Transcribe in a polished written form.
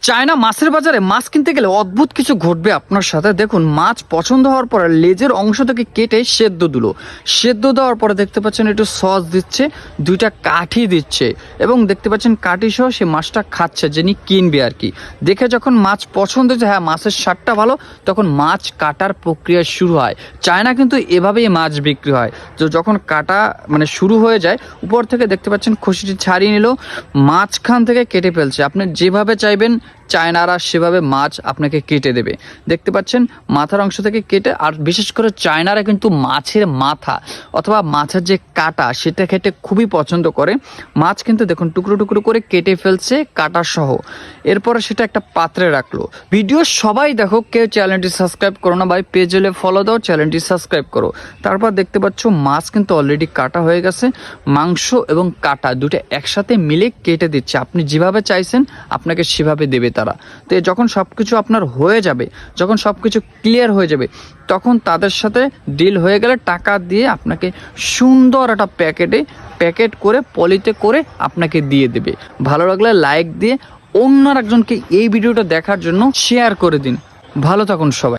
China মাছের বাজারে মাছ কিনতে গেলে অদ্ভুত কিছু ঘটবে আপনার সাথে। দেখুন, মাছ পছন্দ হওয়ার পরে লেজের অংশ থেকে কেটে সেদ্ধ দিল। সেদ্ধ দেওয়ার পরে দেখতে পাচ্ছেন একটু সস দিচ্ছে, দুইটা কাঠি দিচ্ছে এবং দেখতে পাচ্ছেন কাঠি সহ সে মাছটা খাচ্ছে, যিনি কিনবে আর কি। দেখে যখন মাছ পছন্দ হচ্ছে, হ্যাঁ মাছের স্বাদটা ভালো, তখন মাছ কাটার প্রক্রিয়া শুরু হয়। চায়না কিন্তু এভাবেই মাছ বিক্রি হয়। তো যখন কাটা মানে শুরু হয়ে যায়, উপর থেকে দেখতে পাচ্ছেন খসিটি ছাড়িয়ে নিল, মাঝখান থেকে কেটে ফেলছে। আপনি যেভাবে চাইবেন চায়নারা সেভাবে মাছ আপনাকে কেটে দেবে। দেখতে পাচ্ছেন মাথার অংশ থেকে কেটে। আর বিশেষ করে চায়নারা কিন্তু মাছের মাথা অথবা মাছের যে কাটা সেটা খেতে খুবই পছন্দ করে। মাছ কিন্তু দেখুন টুকরো টুকরো করে কেটে ফেলছে কাটা সহ। এরপরে সেটা একটা পাত্রে রাখলো। ভিডিও সবাই দেখো, কেউ চ্যানেলটি সাবস্ক্রাইব করো না ভাই, পেজ হলে ফলো দাও, চ্যানেলটি সাবস্ক্রাইব করো। তারপর দেখতে পাচ্ছ মাছ কিন্তু অলরেডি কাটা হয়ে গেছে। মাংস এবং কাটা দুটো একসাথে মিলে কেটে দিচ্ছে। আপনি যেভাবে চাইছেন আপনাকে সেভাবে দেবে তারা। তো যখন সব কিছু আপনার হয়ে যাবে, যখন সব কিছু ক্লিয়ার হয়ে যাবে, তখন তাদের সাথে ডিল হয়ে গেলে টাকা দিয়ে আপনাকে সুন্দর একটা প্যাকেট করে পলিতে করে আপনাকে দিয়ে দেবে। ভালো লাগলে লাইক দিয়ে অন্য একজনকে এই ভিডিওটা দেখার জন্য শেয়ার করে দিন। ভালো থাকুন সবাই।